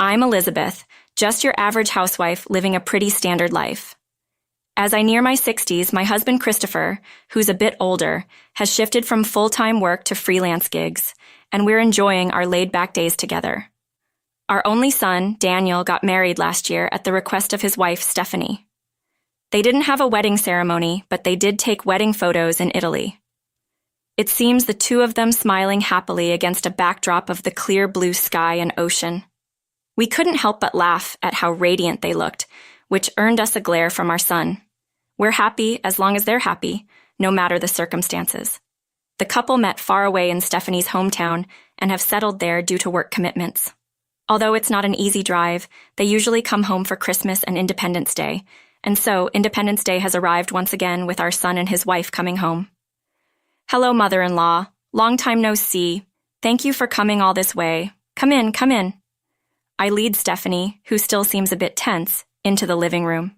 I'm Elizabeth, just your average housewife living a pretty standard life. As I near my 60s, my husband Christopher, who's a bit older, has shifted from full-time work to freelance gigs, and we're enjoying our laid-back days together. Our only son, Daniel, got married last year at the request of his wife, Stephanie. They didn't have a wedding ceremony, but they did take wedding photos in Italy. It seems the two of them smiling happily against a backdrop of the clear blue sky and ocean. We couldn't help but laugh at how radiant they looked, which earned us a glare from our son. We're happy as long as they're happy, no matter the circumstances. The couple met far away in Stephanie's hometown and have settled there due to work commitments. Although it's not an easy drive, they usually come home for Christmas and Independence Day, and so Independence Day has arrived once again with our son and his wife coming home. Hello, mother-in-law. Long time no see. Thank you for coming all this way. Come in, come in. I lead Stephanie, who still seems a bit tense, into the living room.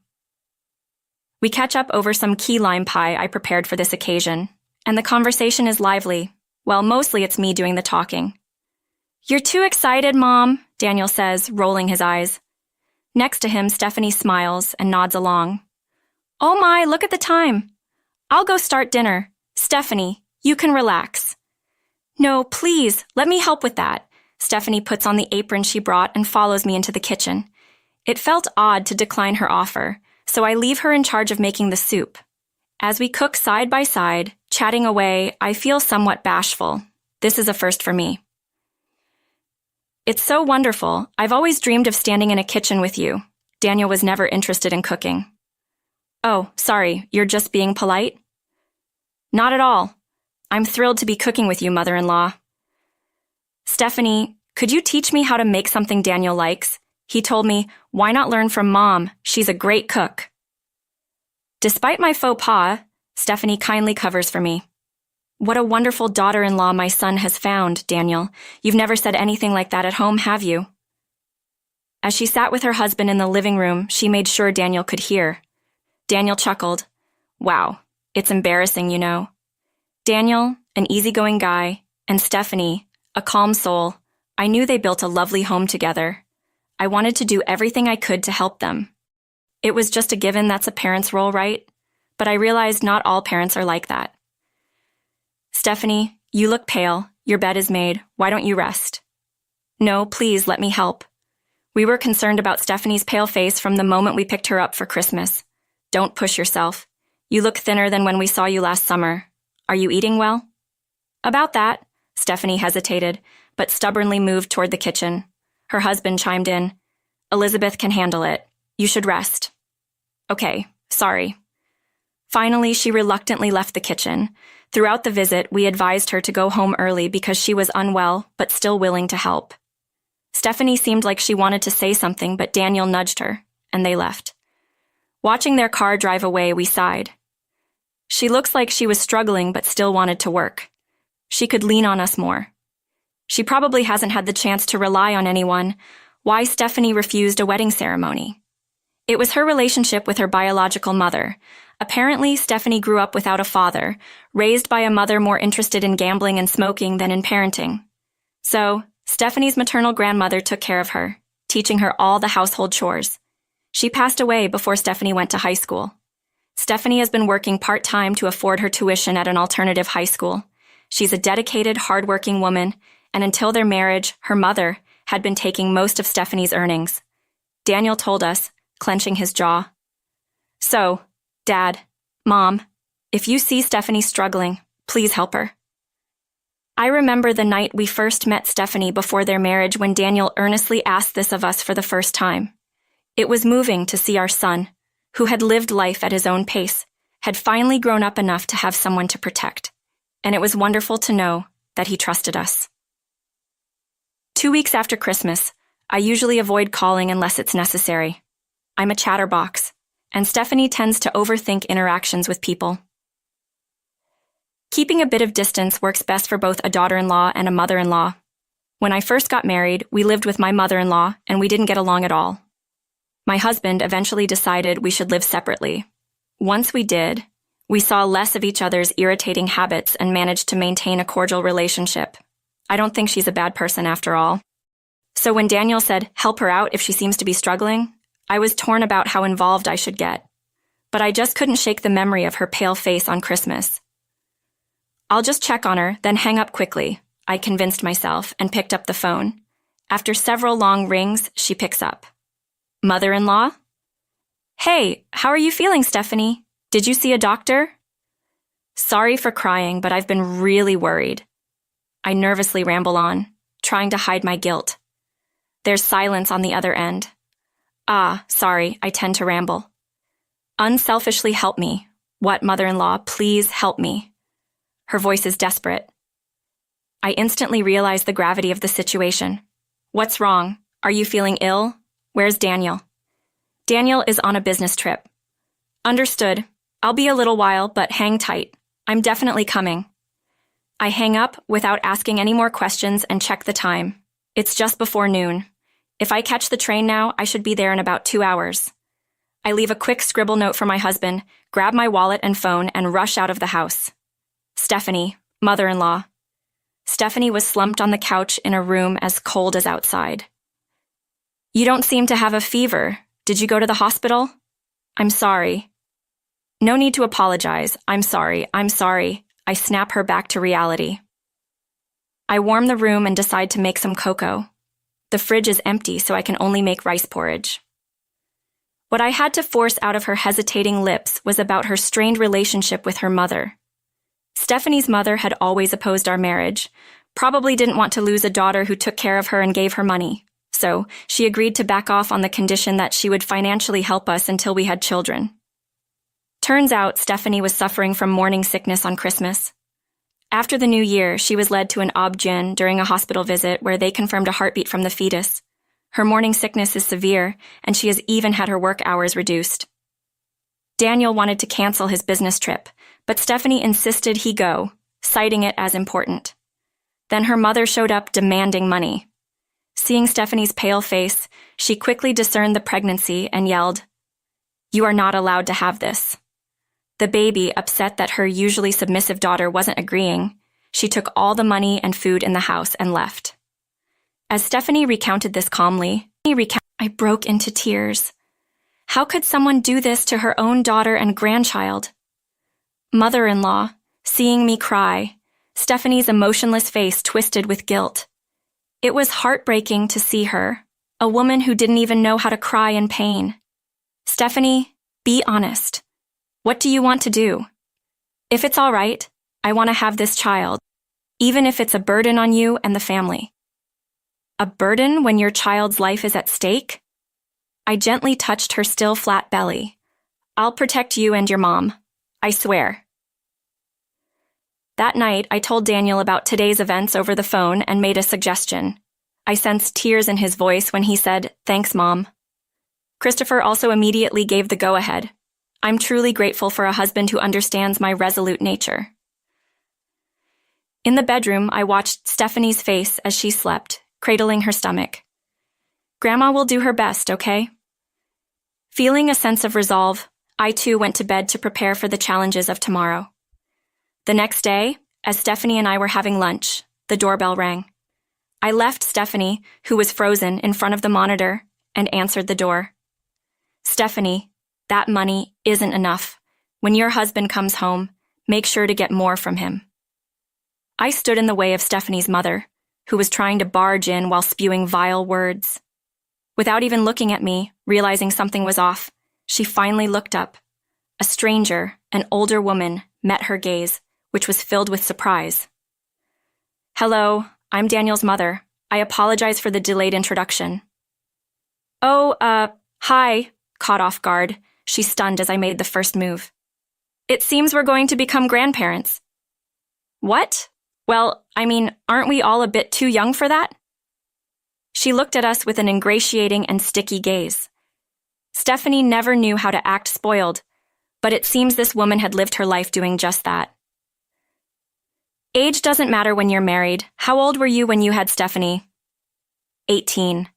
We catch up over some key lime pie I prepared for this occasion, and the conversation is lively. Well, mostly it's me doing the talking. You're too excited, Mom, Daniel says, rolling his eyes. Next to him, Stephanie smiles and nods along. Oh my, look at the time. I'll go start dinner. Stephanie, you can relax. No, please, let me help with that. Stephanie puts on the apron she brought and follows me into the kitchen. It felt odd to decline her offer, so I leave her in charge of making the soup. As we cook side by side, chatting away, I feel somewhat bashful. This is a first for me. It's so wonderful. I've always dreamed of standing in a kitchen with you. Daniel was never interested in cooking. Oh, sorry, you're just being polite? Not at all. I'm thrilled to be cooking with you, mother-in-law. Stephanie, could you teach me how to make something Daniel likes? He told me, why not learn from Mom? She's a great cook. Despite my faux pas, Stephanie kindly covers for me. What a wonderful daughter-in-law my son has found, Daniel. You've never said anything like that at home, have you? As she sat with her husband in the living room, she made sure Daniel could hear. Daniel chuckled. Wow, it's embarrassing, you know. Daniel, an easygoing guy, and Stephanie, a calm soul, I knew they built a lovely home together. I wanted to do everything I could to help them. It was just a given that's a parent's role, right? But I realized not all parents are like that. Stephanie, you look pale. Your bed is made. Why don't you rest? No, please, let me help. We were concerned about Stephanie's pale face from the moment we picked her up for Christmas. Don't push yourself. You look thinner than when we saw you last summer. Are you eating well? About that. Stephanie hesitated, but stubbornly moved toward the kitchen. Her husband chimed in. Elizabeth can handle it. You should rest. Okay, sorry. Finally, she reluctantly left the kitchen. Throughout the visit, we advised her to go home early because she was unwell, but still willing to help. Stephanie seemed like she wanted to say something, but Daniel nudged her, and they left. Watching their car drive away, we sighed. She looks like she was struggling but still wanted to work. She could lean on us more. She probably hasn't had the chance to rely on anyone. Why Stephanie refused a wedding ceremony? It was her relationship with her biological mother. Apparently, Stephanie grew up without a father, raised by a mother more interested in gambling and smoking than in parenting. So, Stephanie's maternal grandmother took care of her, teaching her all the household chores. She passed away before Stephanie went to high school. Stephanie has been working part-time to afford her tuition at an alternative high school. She's a dedicated, hard-working woman, and until their marriage, her mother had been taking most of Stephanie's earnings. Daniel told us, clenching his jaw. So, Dad, Mom, if you see Stephanie struggling, please help her. I remember the night we first met Stephanie before their marriage when Daniel earnestly asked this of us for the first time. It was moving to see our son, who had lived life at his own pace, had finally grown up enough to have someone to protect, and it was wonderful to know that he trusted us. 2 weeks after Christmas, I usually avoid calling unless it's necessary. I'm a chatterbox, and Stephanie tends to overthink interactions with people. Keeping a bit of distance works best for both a daughter-in-law and a mother-in-law. When I first got married, we lived with my mother-in-law, and we didn't get along at all. My husband eventually decided we should live separately. Once we did, we saw less of each other's irritating habits and managed to maintain a cordial relationship. I don't think she's a bad person after all. So when Daniel said, help her out if she seems to be struggling, I was torn about how involved I should get. But I just couldn't shake the memory of her pale face on Christmas. I'll just check on her, then hang up quickly, I convinced myself and picked up the phone. After several long rings, she picks up. Mother-in-law? Hey, how are you feeling, Stephanie? Did you see a doctor? Sorry for crying, but I've been really worried. I nervously ramble on, trying to hide my guilt. There's silence on the other end. Sorry, I tend to ramble. Unselfishly help me. What, mother-in-law, please help me. Her voice is desperate. I instantly realize the gravity of the situation. What's wrong? Are you feeling ill? Where's Daniel? Daniel is on a business trip. Understood. I'll be a little while, but hang tight. I'm definitely coming. I hang up without asking any more questions and check the time. It's just before noon. If I catch the train now, I should be there in about 2 hours. I leave a quick scribble note for my husband, grab my wallet and phone, and rush out of the house. Stephanie, mother-in-law. Stephanie was slumped on the couch in a room as cold as outside. You don't seem to have a fever. Did you go to the hospital? I'm sorry. No need to apologize. I'm sorry. I snap her back to reality. I warm the room and decide to make some cocoa. The fridge is empty, so I can only make rice porridge. What I had to force out of her hesitating lips was about her strained relationship with her mother. Stephanie's mother had always opposed our marriage, probably didn't want to lose a daughter who took care of her and gave her money, so she agreed to back off on the condition that she would financially help us until we had children. Turns out Stephanie was suffering from morning sickness on Christmas. After the new year, she was led to an ob-gyn during a hospital visit where they confirmed a heartbeat from the fetus. Her morning sickness is severe, and she has even had her work hours reduced. Daniel wanted to cancel his business trip, but Stephanie insisted he go, citing it as important. Then her mother showed up demanding money. Seeing Stephanie's pale face, she quickly discerned the pregnancy and yelled, "You are not allowed to have this." The baby, upset that her usually submissive daughter wasn't agreeing, she took all the money and food in the house and left. As Stephanie recounted this calmly, I broke into tears. How could someone do this to her own daughter and grandchild? Mother-in-law, seeing me cry, Stephanie's emotionless face twisted with guilt. It was heartbreaking to see her, a woman who didn't even know how to cry in pain. Stephanie, be honest. What do you want to do? If it's all right, I want to have this child, even if it's a burden on you and the family. A burden when your child's life is at stake? I gently touched her still flat belly. I'll protect you and your mom. I swear. That night, I told Daniel about today's events over the phone and made a suggestion. I sensed tears in his voice when he said, "Thanks, Mom." Christopher also immediately gave the go-ahead. I'm truly grateful for a husband who understands my resolute nature. In the bedroom, I watched Stephanie's face as she slept, cradling her stomach. Grandma will do her best, okay? Feeling a sense of resolve, I too went to bed to prepare for the challenges of tomorrow. The next day, as Stephanie and I were having lunch, the doorbell rang. I left Stephanie, who was frozen, in front of the monitor, and answered the door. Stephanie, that money isn't enough. When your husband comes home, make sure to get more from him. I stood in the way of Stephanie's mother, who was trying to barge in while spewing vile words. Without even looking at me, realizing something was off, she finally looked up. A stranger, an older woman, met her gaze, which was filled with surprise. "Hello, I'm Daniel's mother. I apologize for the delayed introduction." "Oh, hi," caught off guard. She stunned as I made the first move. "It seems we're going to become grandparents." "What? Well, aren't we all a bit too young for that?" She looked at us with an ingratiating and sticky gaze. Stephanie never knew how to act spoiled, but it seems this woman had lived her life doing just that. "Age doesn't matter when you're married. How old were you when you had Stephanie?" 18.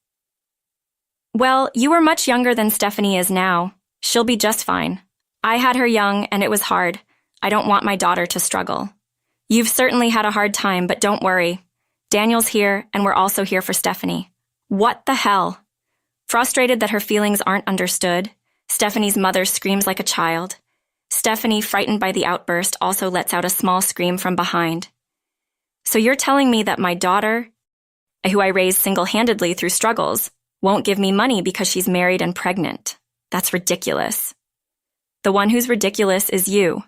"Well, you were much younger than Stephanie is now. She'll be just fine. I had her young, and it was hard. I don't want my daughter to struggle. You've certainly had a hard time, but don't worry. Daniel's here, and we're also here for Stephanie. What the hell? Frustrated that her feelings aren't understood, Stephanie's mother screams like a child. Stephanie, frightened by the outburst, also lets out a small scream from behind. So you're telling me that my daughter, who I raised single-handedly through struggles, won't give me money because she's married and pregnant? That's ridiculous. The one who's ridiculous is you.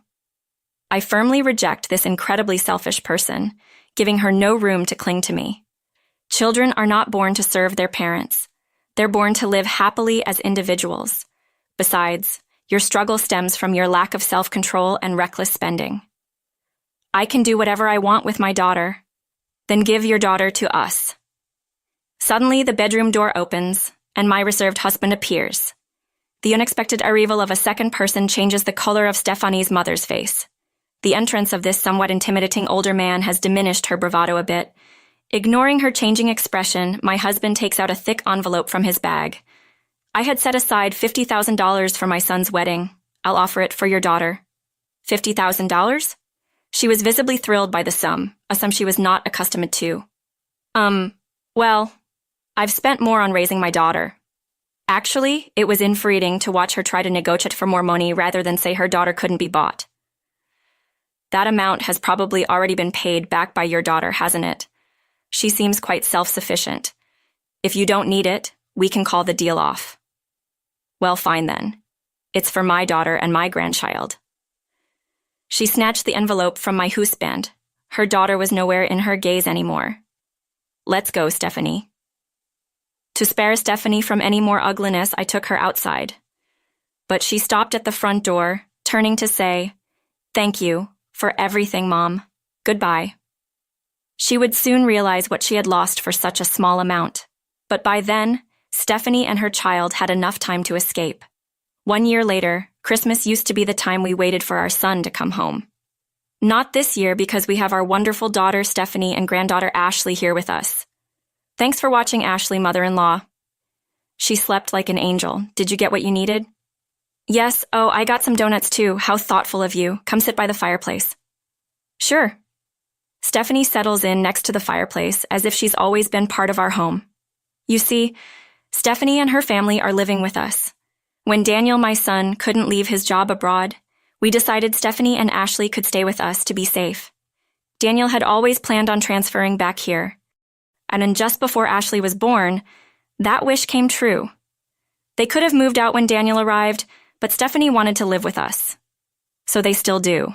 I firmly reject this incredibly selfish person, giving her no room to cling to me. Children are not born to serve their parents. They're born to live happily as individuals. Besides, your struggle stems from your lack of self-control and reckless spending. I can do whatever I want with my daughter. Then give your daughter to us. Suddenly, the bedroom door opens, and my reserved husband appears. The unexpected arrival of a second person changes the color of Stephanie's mother's face. The entrance of this somewhat intimidating older man has diminished her bravado a bit. Ignoring her changing expression, my husband takes out a thick envelope from his bag. I had set aside $50,000 for my son's wedding. I'll offer it for your daughter. $50,000? She was visibly thrilled by the sum, a sum she was not accustomed to. Well, I've spent more on raising my daughter. Actually, it was infuriating to watch her try to negotiate for more money rather than say her daughter couldn't be bought. That amount has probably already been paid back by your daughter, hasn't it? She seems quite self-sufficient. If you don't need it, we can call the deal off. Well, fine then. It's for my daughter and my grandchild. She snatched the envelope from my hooseband. Her daughter was nowhere in her gaze anymore. Let's go, Stephanie. To spare Stephanie from any more ugliness, I took her outside. But she stopped at the front door, turning to say, "Thank you for everything, Mom. Goodbye." She would soon realize what she had lost for such a small amount. But by then, Stephanie and her child had enough time to escape. 1 year later, Christmas used to be the time we waited for our son to come home. Not this year because we have our wonderful daughter Stephanie and granddaughter Ashley here with us. Thanks for watching, Ashley, mother-in-law. She slept like an angel. Did you get what you needed? Yes, oh, I got some donuts too. How thoughtful of you. Come sit by the fireplace. Sure. Stephanie settles in next to the fireplace as if she's always been part of our home. You see, Stephanie and her family are living with us. When Daniel, my son, couldn't leave his job abroad, we decided Stephanie and Ashley could stay with us to be safe. Daniel had always planned on transferring back here. And then just before Ashley was born, that wish came true. They could have moved out when Daniel arrived, but Stephanie wanted to live with us. So they still do.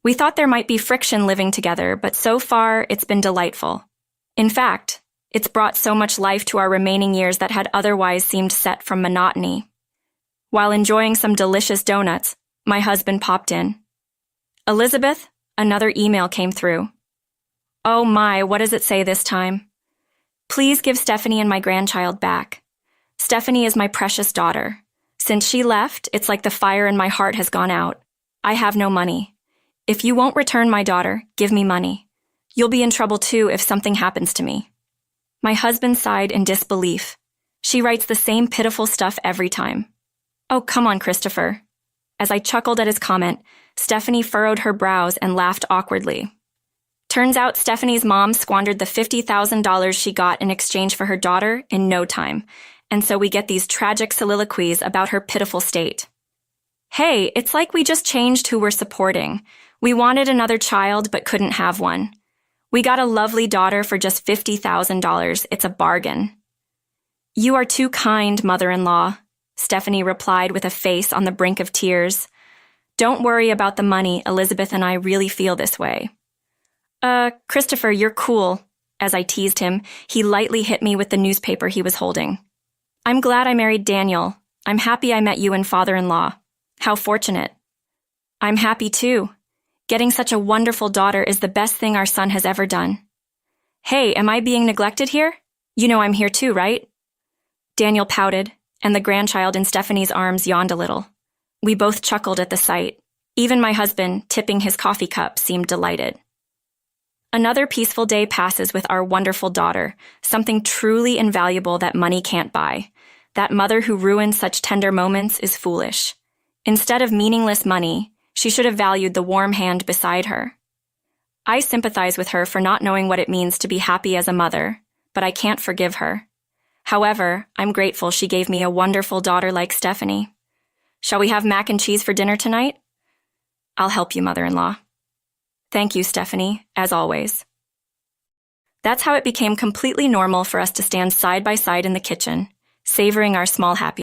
We thought there might be friction living together, but so far it's been delightful. In fact, it's brought so much life to our remaining years that had otherwise seemed set from monotony. While enjoying some delicious donuts, my husband popped in. Elizabeth, another email came through. Oh my, what does it say this time? Please give Stephanie and my grandchild back. Stephanie is my precious daughter. Since she left, it's like the fire in my heart has gone out. I have no money. If you won't return my daughter, give me money. You'll be in trouble too if something happens to me. My husband sighed in disbelief. She writes the same pitiful stuff every time. Oh, come on, Christopher. As I chuckled at his comment, Stephanie furrowed her brows and laughed awkwardly. Turns out Stephanie's mom squandered the $50,000 she got in exchange for her daughter in no time, and so we get these tragic soliloquies about her pitiful state. Hey, it's like we just changed who we're supporting. We wanted another child but couldn't have one. We got a lovely daughter for just $50,000. It's a bargain. You are too kind, mother-in-law, Stephanie replied with a face on the brink of tears. Don't worry about the money. Elizabeth and I really feel this way. Christopher, you're cool. As I teased him, he lightly hit me with the newspaper he was holding. I'm glad I married Daniel. I'm happy I met you and father-in-law. How fortunate. I'm happy too. Getting such a wonderful daughter is the best thing our son has ever done. Hey, am I being neglected here? You know I'm here too, right? Daniel pouted, and the grandchild in Stephanie's arms yawned a little. We both chuckled at the sight. Even my husband, tipping his coffee cup, seemed delighted. Another peaceful day passes with our wonderful daughter, something truly invaluable that money can't buy. That mother who ruins such tender moments is foolish. Instead of meaningless money, she should have valued the warm hand beside her. I sympathize with her for not knowing what it means to be happy as a mother, but I can't forgive her. However, I'm grateful she gave me a wonderful daughter like Stephanie. Shall we have mac and cheese for dinner tonight? I'll help you, mother-in-law. Thank you, Stephanie, as always. That's how it became completely normal for us to stand side by side in the kitchen, savoring our small happiness.